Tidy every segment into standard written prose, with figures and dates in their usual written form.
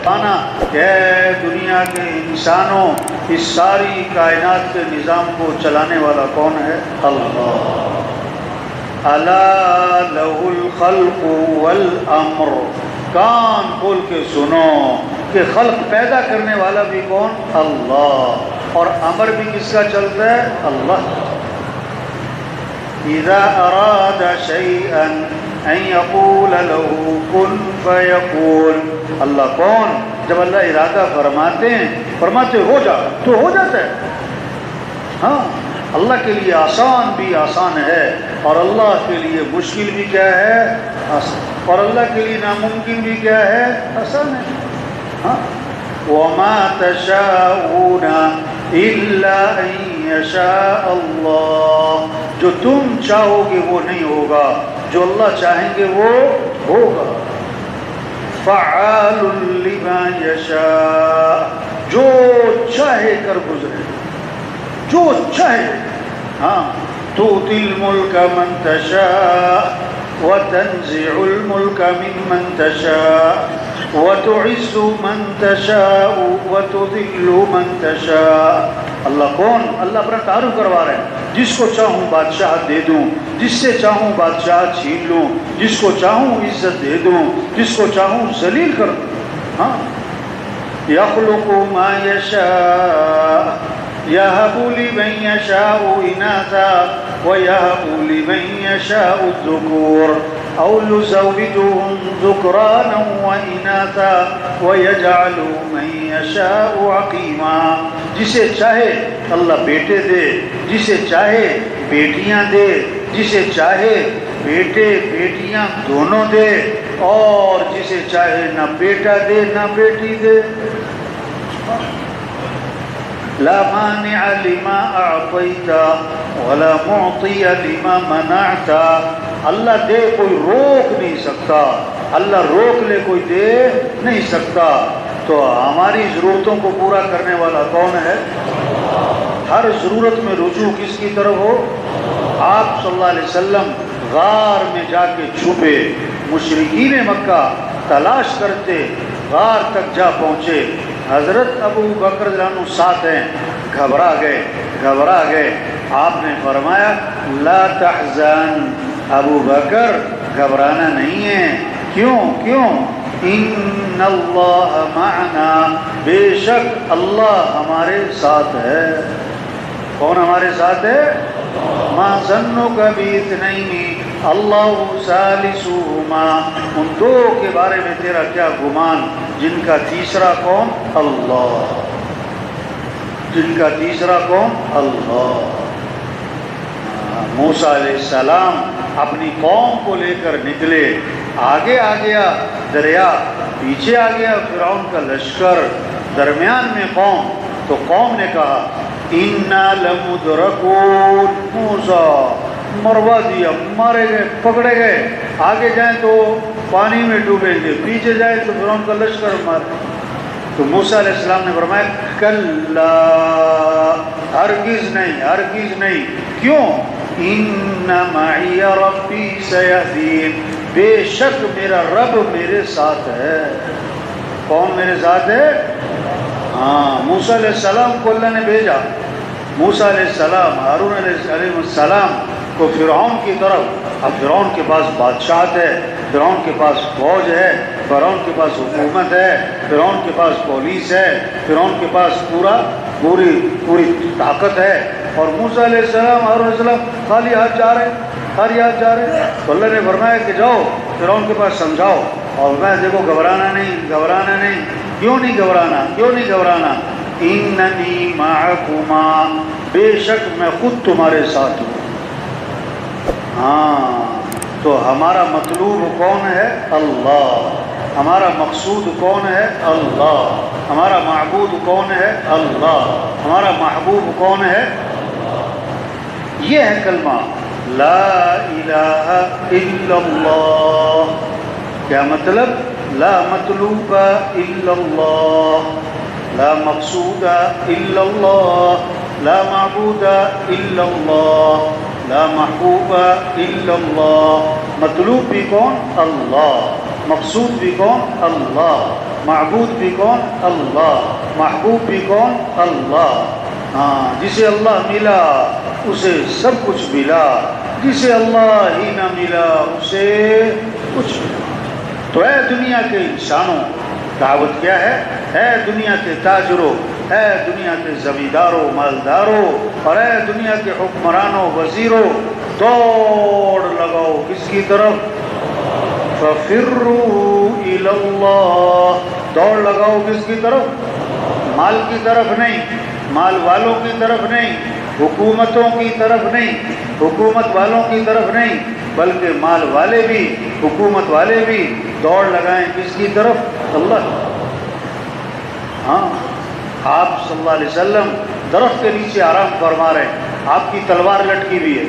آنا کہ اے دنیا کے انسانوں، اس ساری کائنات کے نظام کو چلانے والا کون ہے؟ اللہ۔ الا لہ الخلق والامر، کان کھول کے سنو کہ خلق پیدا کرنے والا بھی کون؟ اللہ، اور امر بھی کس کا چلتا ہے؟ اللہ۔ اذا اراد شيئا ان يقول له كن فيكون، اللہ کون؟ جب اللہ ارادہ فرماتے ہیں، فرماتے ہو جا تو ہو جاتا ہے۔ ہاں، اللہ کے لیے آسان بھی آسان ہے، اور اللہ کے لیے مشکل بھی کیا ہے؟ آسان، اور اللہ کے لیے ناممکن بھی کیا ہے؟ آسان ہے۔ ہاں، وما تشاءون الا ان یشاء اللہ، جو تم چاہو گے وہ نہیں ہوگا، جو اللہ چاہیں گے وہ ہوگا۔ فعال لما یشاء، جو چاہے کر گزرے، جو چاہے۔ ہاں، تؤتی الملک من تشاء وتنزع الملک ممن تشاء وتعز من تشاء وتذل من تشاء۔ اللہ کون؟ اللہ اپنا تعارف کروا رہے ہیں، جس کو چاہوں بادشاہ دے دوں، جس سے چاہوں بادشاہ چھین لوں، جس کو چاہوں عزت دے دوں، جس کو چاہوں ذلیل کر دوں۔ ہاں، یخلق ما یشاء یہب لمن یشاء اناثا ویہب لمن یشاء الذکور او یزوجہم ذکرانا واناثا ویجعل من یشاء عقیما، جسے چاہے اللہ بیٹے دے، جسے چاہے بیٹیاں دے، جسے چاہے بیٹے بیٹیاں دونوں دے، اور جسے چاہے نہ بیٹا دے نہ بیٹی دے۔ لا مانع لما اعطیت ولا معطی لما منعت، اللہ دے کوئی روک نہیں سکتا، اللہ روک لے کوئی دے نہیں سکتا۔ تو ہماری ضرورتوں کو پورا کرنے والا کون ہے؟ ہر ضرورت میں رجوع کس کی طرف ہو؟ آپ صلی اللہ علیہ وسلم غار میں جا کے چھپے، مشرکین مکہ تلاش کرتے، غار تک جا پہنچے، حضرت ابو بکر رضی اللہ عنہ ساتھ ہیں، گھبرا گئے۔ آپ نے فرمایا لا تحزن، ابو بکر گھبرانا نہیں ہے۔ کیوں؟ ان اللہ معنا، بے شک اللہ ہمارے ساتھ ہے۔ کون ہمارے ساتھ ہے؟ ما ظنک باثنین اللہ ثالثہما، ان دو کے بارے میں تیرا کیا گمان، جن کا تیسرا کون؟ اللہ، جن کا تیسرا کون؟ اللہ۔ موسیٰ علیہ السلام اپنی قوم کو لے کر نکلے، آگے آ گیا دریا، پیچھے آ گیا فرعون کا لشکر، درمیان میں قوم۔ تو قوم نے کہا انا لمدرکون، موسیٰ مروا دیا، مارے گئے، پکڑے گئے، آگے جائیں تو پانی میں ڈوبیں گے، پیچھے جائیں تو فرعون کا لشکر مارے۔ تو موسیٰ علیہ السلام نے فرمایا کلا، ہرگز نہیں۔ کیوں؟ ان معی ربی سیہدین، بے شک میرا رب میرے ساتھ ہے۔ کون میرے ساتھ ہے؟ ہاں، موسیٰ علیہ السلام کو اللہ نے بھیجا، موسیٰ علیہ السلام، ہارون علیہ السلام کو فرعون کی طرف۔ اب فرعون کے پاس بادشاہت ہے، فرعون کے پاس فوج ہے، فرعون کے پاس حکومت ہے، فرعون کے پاس پولیس ہے، فرعون کے پاس پوری طاقت ہے، اور موسیٰ علیہ السلام، ہارون علیہ السلام خالی ہاتھ جا رہے ہیں۔ تو اللہ نے فرمایا کہ جاؤ فرعون کے پاس سمجھاؤ، اور میں دیکھو گھبرانا نہیں۔ کیوں نہیں گھبرانا؟ اننی معکما، بے شک میں خود تمہارے ساتھ ہوں۔ ہاں، تو ہمارا مطلوب کون ہے؟ اللہ۔ ہمارا مقصود کون ہے؟ اللہ۔ ہمارا معبود کون ہے؟ اللہ۔ ہمارا محبوب کون ہے؟ یہ ہے کلمہ لا الہ الا اللہ۔ کیا مطلب؟ لا مطلوب الا اللہ، لا مقصود الا اللہ، لا معبود الا اللہ، لا محبوب الا اللہ۔ مطلوب بھی کون؟ اللہ۔ مقصود بھی کون؟ اللہ۔ معبود بھی کون؟ اللہ. محبوب بھی کون؟ اللہ. ہاں، جسے اللہ ملا اسے سب کچھ ملا، جسے اللہ ہی نہ ملا اسے کچھ ملا. تو اے دنیا کے انسانوں، دعوت کیا ہے؟ اے دنیا کے تاجروں، اے دنیا کے زمینداروں مالداروں، اور اے دنیا کے حکمرانوں وزیروں، دوڑ لگاؤ کس کی طرف؟ فَفِرُّوا إِلَى اللَّهِ. دوڑ لگاؤ کس کی طرف؟ مال کی طرف نہیں، مال والوں کی طرف نہیں، حکومتوں کی طرف نہیں، حکومت والوں کی طرف نہیں، بلکہ مال والے بھی حکومت والے بھی دوڑ لگائیں کس کی طرف؟ اللہ. ہاں، آپ صلی اللہ علیہ وسلم درخت کے نیچے آرام فرما رہے ہیں، آپ کی تلوار لٹکی ہوئی ہے.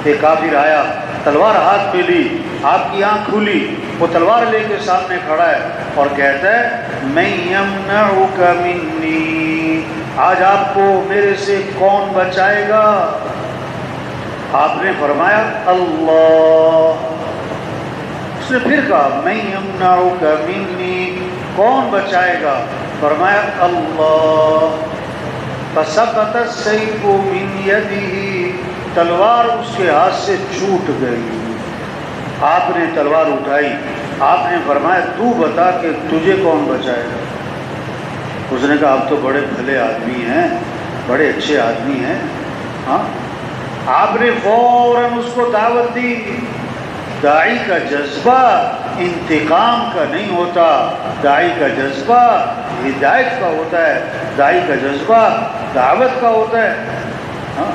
ایک کافر آیا، تلوار ہاتھ میں لی، آپ کی آنکھ کھلی، وہ تلوار لے کے سامنے کھڑا ہے اور کہتا ہے میں یمنعک منی، آج آپ کو میرے سے کون بچائے گا؟ آپ نے فرمایا اللہ. اس نے پھر کہا میں یمنعک منی، کون بچائے گا؟ فرمایا اللہ. فسقط السیف من یدہ، تلوار اس کے ہاتھ سے چھوٹ گئی. آپ نے تلوار اٹھائی، آپ نے فرمایا تو بتا کہ تجھے کون بچائے گا؟ اس نے کہا آپ تو بڑے بھلے آدمی ہیں، بڑے اچھے آدمی ہیں. ہاں، آپ نے فوراً اس کو دعوت دی. داعی کا جذبہ انتقام کا نہیں ہوتا، داعی کا جذبہ ہدایت کا ہوتا ہے، داعی کا جذبہ دعوت کا ہوتا ہے. ہاں،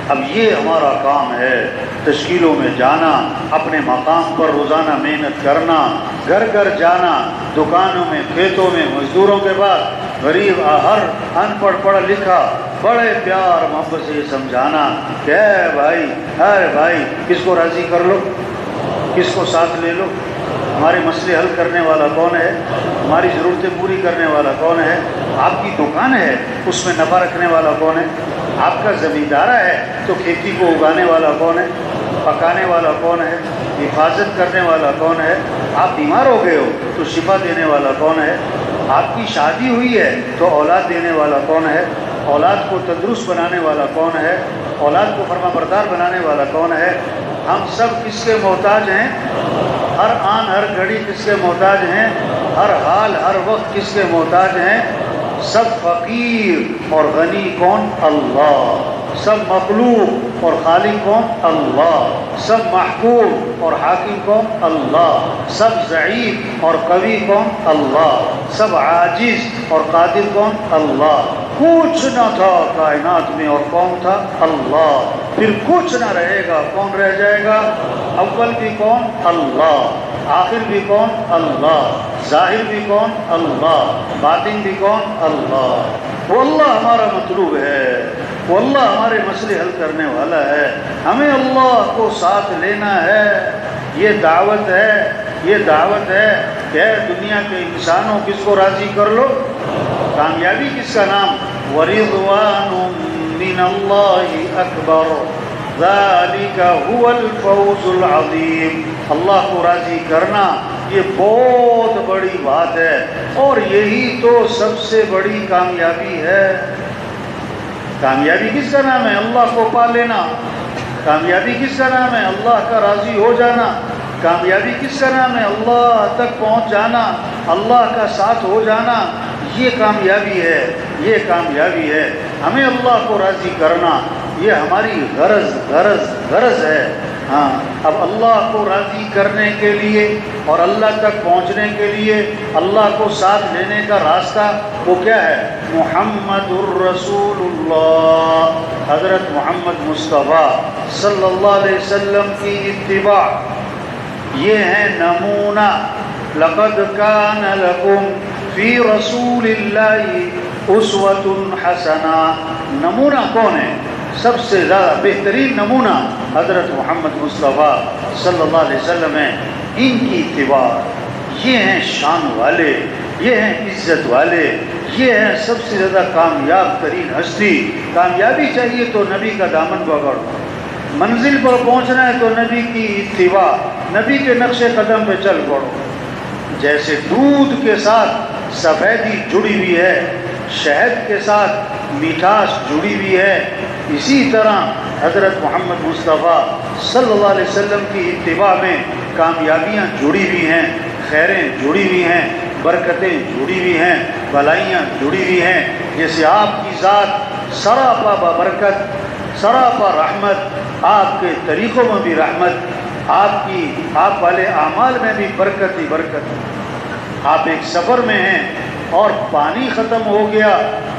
اب یہ ہمارا کام ہے، تشکیلوں میں جانا، اپنے مقام پر روزانہ محنت کرنا، گھر گھر جانا، دکانوں میں، کھیتوں میں، مزدوروں کے بعد غریب ہر ان پڑھ پڑھا لکھا بڑے پیار محبت سے یہ سمجھانا کہ اے بھائی، ارے بھائی، کس کو راضی کر لو، کس کو ساتھ لے لو. ہمارے مسئلے حل کرنے والا کون ہے؟ ہماری ضرورتیں پوری کرنے والا کون ہے؟ آپ کی دکان ہے، اس میں نفع رکھنے والا کون ہے؟ آپ کا زمیندارہ ہے تو کھیتی کو اگانے والا کون ہے؟ پکانے والا کون ہے؟ حفاظت کرنے والا کون ہے؟ آپ بیمار ہو گئے ہو تو شفا دینے والا کون ہے؟ آپ کی شادی ہوئی ہے تو اولاد دینے والا کون ہے؟ اولاد کو تندرست بنانے والا کون ہے؟ اولاد کو فرما بردار بنانے والا کون ہے؟ ہم سب کس کے محتاج ہیں؟ ہر آن ہر گھڑی کس کے محتاج ہیں؟ ہر حال ہر وقت کس کے محتاج ہیں؟ سب فقیر اور غنی کون؟ اللہ. سب مخلوق اور خالق کون؟ اللہ. سب محکوم اور حاکم کون؟ اللہ. سب ضعیف اور قوی کون؟ اللہ. سب عاجز اور قادر کون؟ اللہ. کچھ نہ تھا کائنات میں اور کون تھا؟ اللہ. پھر کچھ نہ رہے گا، کون رہ جائے گا؟ اول بھی کون؟ اللہ. آخر بھی کون؟ اللہ. ظاہر بھی کون؟ اللہ. باطن بھی کون؟ اللہ. وہ اللہ ہمارا مطلوب ہے، وہ اللہ ہمارے مسئلے حل کرنے والا ہے. ہمیں اللہ کو ساتھ لینا ہے. یہ دعوت ہے، یہ دعوت ہے کہ دنیا کے انسانوں کس کو راضی کر لو. کامیابی کس کا نام؟ وَرِضْوَانٌ مِّنَ اللَّهِ أَكْبَرُ ذَلِكَ هُوَ الْفَوْزُ الْعَظِيمُ. اللہ کو راضی کرنا یہ بہت بڑی بات ہے اور یہی تو سب سے بڑی کامیابی ہے. کامیابی کس کا نام ہے؟ اللہ کو پا لینا. کامیابی کس کا نام ہے؟ اللہ کا راضی ہو جانا. کامیابی کس کا نام ہے؟ اللہ تک پہنچ جانا، اللہ کا ساتھ ہو جانا. یہ کامیابی ہے، یہ کامیابی ہے. ہمیں اللہ کو راضی کرنا یہ ہماری غرض ہے. ہاں، اب اللہ کو راضی کرنے کے لیے اور اللہ تک پہنچنے کے لیے اللہ کو ساتھ لینے کا راستہ وہ کیا ہے؟ محمد الرسول اللہ، حضرت محمد مصطفیٰ صلی اللہ علیہ وسلم کی اتباع. یہ ہے نمونہ. لقد کان لکم فی رسول اللہ اسوۃ حسنہ. نمونہ کون ہے؟ سب سے زیادہ بہترین نمونہ حضرت محمد مصطفیٰ صلی اللہ علیہ وسلم ہیں. ان کی اتباع، یہ ہیں شان والے، یہ ہیں عزت والے، یہ ہیں سب سے زیادہ کامیاب ترین ہستی. کامیابی چاہیے تو نبی کا دامن پکڑو. منزل پر پہنچنا ہے تو نبی کی اتباع، نبی کے نقش قدم پہ چل پڑو. جیسے دودھ کے ساتھ سفیدی جڑی ہوئی ہے، شہد کے ساتھ میٹھاس جڑی ہوئی ہے، اسی طرح حضرت محمد مصطفیٰ صلی اللہ علیہ وسلم کی اتباع میں کامیابیاں جڑی ہوئی ہیں، خیریں جڑی ہوئی ہیں، برکتیں جڑی ہوئی ہیں، بھلائیاں جڑی ہوئی ہیں۔ جیسے آپ کی ذات سراپا بابرکت، سراپا رحمت، آپ کے طریقوں میں بھی رحمت، آپ والے اعمال میں بھی برکت ہی برکت۔ آپ ایک سفر میں ہیں اور پانی ختم ہو گیا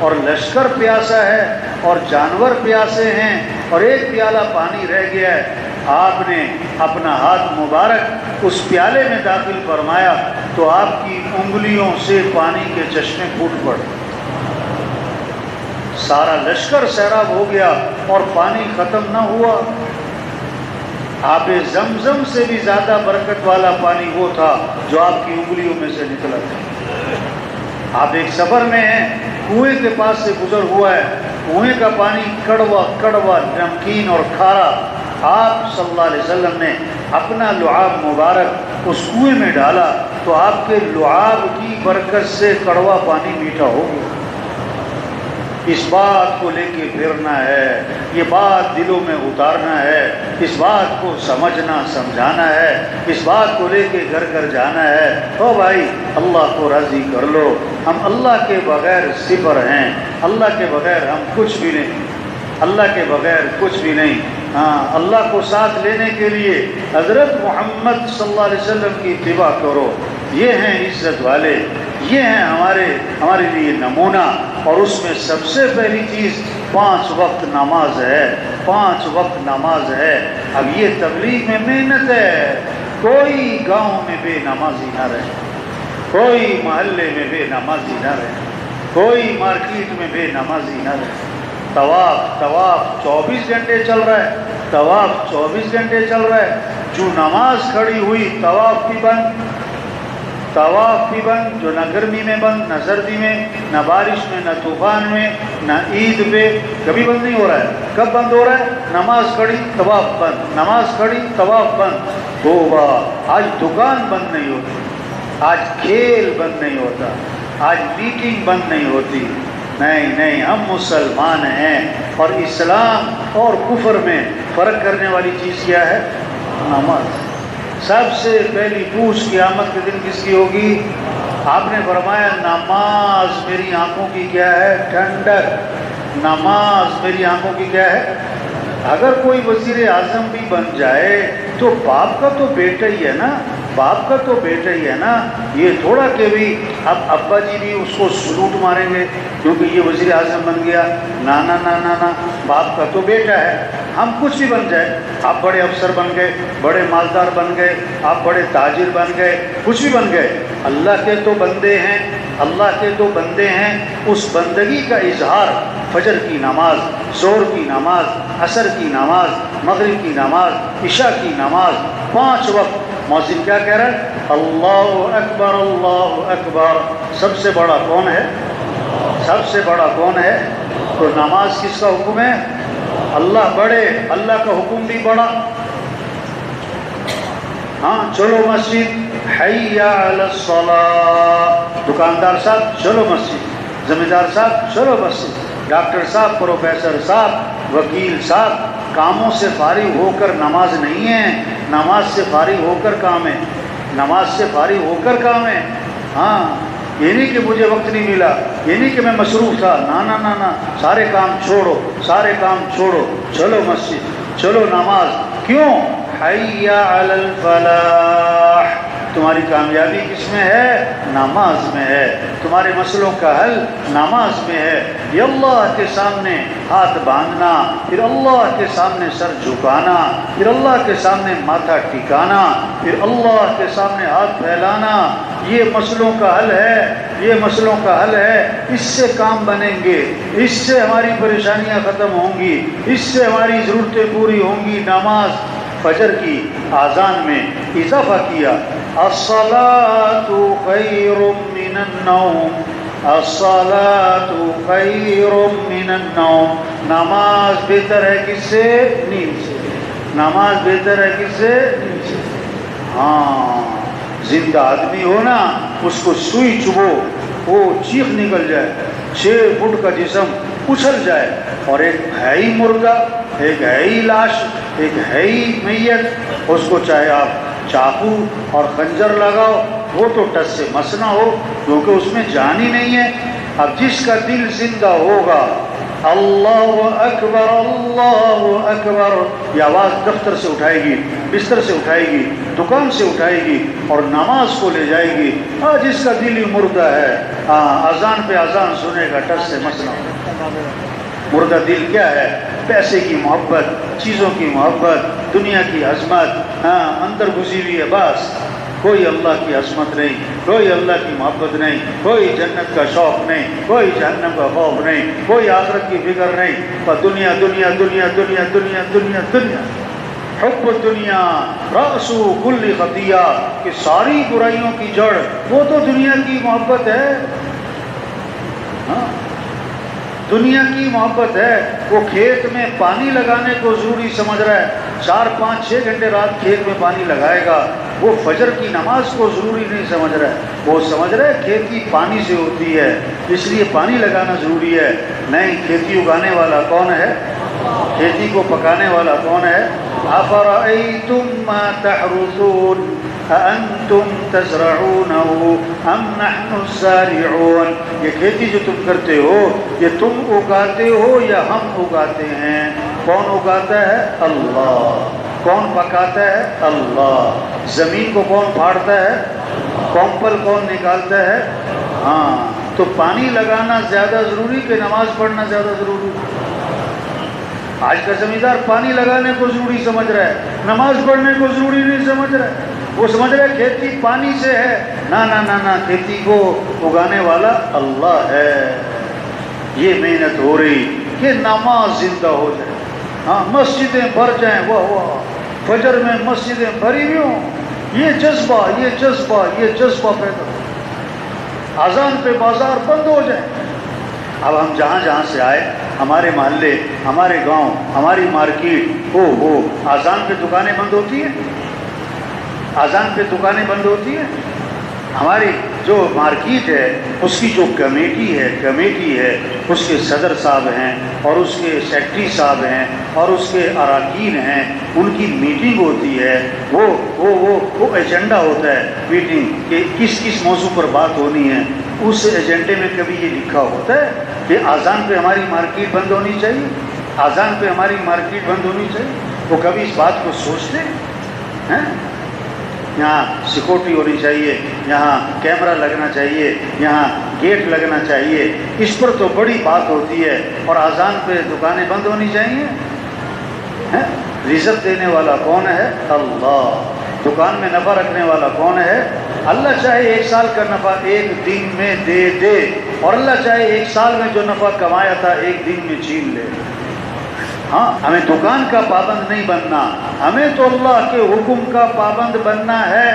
اور لشکر پیاسا ہے اور جانور پیاسے ہیں اور ایک پیالہ پانی رہ گیا ہے، آپ نے اپنا ہاتھ مبارک اس پیالے میں داخل فرمایا تو آپ کی انگلیوں سے پانی کے چشمے پھوٹ پڑے، سارا لشکر سیراب ہو گیا اور پانی ختم نہ ہوا۔ آب زمزم سے بھی زیادہ برکت والا پانی وہ تھا جو آپ کی انگلیوں میں سے نکلا تھا۔ آپ ایک سفر میں ہیں، کنویں کے پاس سے گزر ہوا ہے، کنویں کا پانی کڑوا کڑوا، نمکین اور کھارا، آپ صلی اللہ علیہ وسلم نے اپنا لعاب مبارک اس کنویں میں ڈالا تو آپ کے لعاب کی برکت سے کڑوا پانی میٹھا ہو گیا۔ اس بات کو لے کے پھرنا ہے، یہ بات دلوں میں اتارنا ہے، اس بات کو سمجھنا سمجھانا ہے، اس بات کو لے کے گھر گھر جانا ہے۔ او بھائی، اللہ کو راضی کر لو، ہم اللہ کے بغیر صفر ہیں، اللہ کے بغیر ہم کچھ بھی نہیں، اللہ کے بغیر کچھ بھی نہیں۔ ہاں، اللہ کو ساتھ لینے کے لیے حضرت محمد صلی اللہ علیہ وسلم کی اتباع کرو، یہ ہیں عزت والے، یہ ہیں ہمارے لیے نمونہ۔ اور اس میں سب سے پہلی چیز 5 وقت نماز ہے، 5 وقت نماز ہے۔ اب یہ تبلیغ میں محنت ہے، کوئی گاؤں میں بے نمازی نہ رہے، کوئی محلے میں بے نمازی نہ رہے، کوئی مارکیٹ میں بے نمازی نہ رہے۔ طواف 24 گھنٹے چل رہا ہے، طواف 24 گھنٹے چل رہا ہے، جو نماز کھڑی ہوئی طواف بھی بند، طواف بھی بند، جو نہ گرمی میں بند، نہ سردی میں، نہ بارش میں، نہ طوفان میں، نہ عید پہ، کبھی بند نہیں ہو رہا ہے۔ کب بند ہو رہا ہے؟ نماز کھڑی طواف بند، نماز کھڑی طواف بند۔ توبہ! آج دکان بند نہیں ہوتی، آج کھیل بند نہیں ہوتا، آج میٹنگ بند نہیں ہوتی۔ نہیں، ہم مسلمان ہیں، اور اسلام اور کفر میں فرق کرنے والی چیز کیا ہے؟ نماز۔ سب سے پہلی پوچھ قیامت کے دن کس کی ہوگی؟ آپ نے فرمایا نماز میری آنکھوں کی کیا ہے؟ ٹھنڈک۔ نماز میری آنکھوں کی کیا ہے؟ اگر کوئی وزیر اعظم بھی بن جائے تو باپ کا تو بیٹا ہی ہے نا، باپ کا تو بیٹا ہی ہے نا۔ یہ تھوڑا کہ بھی اب ابا جی بھی اس کو سلوٹ ماریں گے کیونکہ یہ وزیر اعظم بن گیا، نا، باپ کا تو بیٹا ہے۔ ہم کچھ بھی بن جائے، آپ بڑے افسر بن گئے، بڑے مالدار بن گئے، آپ بڑے تاجر بن گئے، کچھ بھی بن گئے، اللہ کے تو بندے ہیں، اللہ کے تو بندے ہیں۔ اس بندگی کا اظہار فجر کی نماز، ظہر کی نماز، عصر کی نماز، مغرب کی نماز، عشاء کی نماز، 5 وقت۔ مؤذن کیا کہہ رہا ہے؟ اللہ اکبر، اللہ اکبر۔ سب سے بڑا کون ہے؟ سب سے بڑا کون ہے؟ تو نماز کس کا حکم ہے؟ اللہ بڑے، اللہ کا حکم بھی بڑا۔ ہاں، چلو مسجد، حی علی الصلاۃ۔ دکاندار صاحب چلو مسجد، زمیندار صاحب چلو مسجد، ڈاکٹر صاحب، پروفیسر صاحب، وکیل صاحب، کاموں سے فارغ ہو کر نماز نہیں ہے، نماز سے فارغ ہو کر کام ہے، نماز سے فارغ ہو کر کام ہے۔ ہاں، یہ نہیں کہ مجھے وقت نہیں ملا، یہ نہیں کہ میں مصروف تھا، نا، سارے کام چھوڑو، سارے کام چھوڑو، چلو مسجد، چلو نماز۔ کیوں؟ حی علی الفلاح۔ تمہاری کامیابی کس میں ہے؟ نماز میں ہے۔ تمہارے مسئلوں کا حل نماز میں ہے۔ یہ اللہ کے سامنے ہاتھ باندھنا، پھر اللہ کے سامنے سر جھکانا، پھر اللہ کے سامنے ماتھا ٹکانا، پھر اللہ کے سامنے ہاتھ پھیلانا، یہ مسئلوں کا حل ہے، یہ مسئلوں کا حل ہے۔ اس سے کام بنیں گے، اس سے ہماری پریشانیاں ختم ہوں گی، اس سے ہماری ضرورتیں پوری ہوں گی۔ نماز فجر کی اذان میں اضافہ کیا، الصلاۃ خیر من النوم، الصلاۃ خیر من النوم۔ نماز بہتر ہے کس سے؟ نیند سے۔ نماز بہتر ہے کس سے؟ نیند سے۔ ہاں، زندہ آدمی ہو نا، اس کو سوئی چبھو وہ چیخ نکل جائے، 6 فٹ کا جسم اچھل جائے، اور ایک ہے ہی مردہ، ایک ہے ہی لاش، ایک ہے ہی میت، اس کو چاہے آپ چاقو اور خنجر لگاؤ وہ تو ٹس سے مس نہ ہو، کیونکہ اس میں جان ہی نہیں ہے۔ اب جس کا دل زندہ ہوگا، اللہ اکبر اللہ اکبر، یہ آواز دفتر سے اٹھائے گی، بستر سے اٹھائے گی، دکان سے اٹھائے گی اور نماز کو لے جائے گی۔ جس کا دل ہی مردہ ہے، اذان پہ اذان سنے گا، ٹس سے مس نہ ہو۔ مردہ دل کیا ہے؟ پیسے کی محبت، چیزوں کی محبت، دنیا کی عظمت اندر گھسی ہوئی ہے، بس کوئی اللہ کی عظمت نہیں، کوئی اللہ کی محبت نہیں، کوئی جنت کا شوق نہیں، کوئی جہنم کا خوف نہیں، کوئی آخرت کی فکر نہیں، پر دنیا دنیا دنیا دنیا دنیا دنیا دنیا۔ حب الدنیا رأس کل خطیہ، کہ ساری برائیوں کی جڑ وہ تو دنیا کی محبت ہے۔ دنیا کی محبت ہے۔ وہ کھیت میں پانی لگانے کو ضروری سمجھ رہا ہے، 4 5 6 گھنٹے رات کھیت میں پانی لگائے گا، وہ فجر کی نماز کو ضروری نہیں سمجھ رہا ہے، وہ سمجھ رہا ہے کھیتی پانی سے ہوتی ہے اس لیے پانی لگانا ضروری ہے۔ نہیں، کھیتی اگانے والا کون ہے؟ کھیتی کو پکانے والا کون ہے؟ افرأیتم ما تحرثون اانتم تزرعونه ام نحن الزارعون، یہ کھیتی جو تم کرتے ہو یہ تم اگاتے ہو یا ہم اگاتے ہیں؟ کون اگاتا ہے؟ اللہ۔ کون پکاتا ہے؟ اللہ۔ زمین کو کون پھاڑتا ہے؟ کمپل کون نکالتا ہے؟ تو پانی لگانا زیادہ ضروری کہ نماز پڑھنا زیادہ ضروری؟ آج کا زمیندار پانی لگانے کو ضروری سمجھ رہا ہے، نماز پڑھنے کو ضروری نہیں سمجھ رہا ہے۔ وہ سمجھ رہا ہے کھیتی پانی سے ہے، نہ نہ نہ نہ، کھیتی کو اگانے والا اللہ ہے۔ یہ محنت ہو رہی کہ نماز زندہ ہو جائے، مسجدیں بھر جائیں، واہ واہ، فجر میں مسجدیں بھری ہوئی ہوں، یہ جذبہ یہ جذبہ یہ جذبہ پیدا ہو، اذان پہ بازار بند ہو جائیں۔ اب ہم جہاں جہاں سے آئے، ہمارے محلے، ہمارے گاؤں، ہماری مارکیٹ، ہو اذان پہ دکانیں بند ہوتی ہیں، اذان پہ دکانیں بند ہوتی ہیں۔ ہماری جو مارکیٹ ہے اس کی جو کمیٹی ہے اس کے صدر صاحب ہیں اور اس کے سیکٹری صاحب ہیں اور اس کے اراکین ہیں، ان کی میٹنگ ہوتی ہے، وہ ایجنڈا ہوتا ہے میٹنگ کہ کس کس موضوع پر بات ہونی ہے۔ اس ایجنڈے میں کبھی یہ لکھا ہوتا ہے کہ اذان پہ ہماری مارکیٹ بند ہونی چاہیے، اذان پہ ہماری مارکیٹ بند ہونی چاہیے؟ وہ کبھی اس بات کو سوچتے ہیں؟ یہاں سیکورٹی ہونی چاہیے، یہاں کیمرہ لگنا چاہیے، یہاں گیٹ لگنا چاہیے، اس پر تو بڑی بات ہوتی ہے، اور اذان پہ دکانیں بند ہونی چاہیے۔ رزق دینے والا کون ہے؟ اللہ۔ دکان میں نفع رکھنے والا کون ہے؟ اللہ چاہے 1 سال کا نفع 1 دن میں دے، اور اللہ چاہے 1 سال میں جو نفع کمایا تھا 1 دن میں چھین لے۔ ہمیں دکان کا پابند نہیں بننا، ہمیں تو اللہ کے حکم کا پابند بننا ہے۔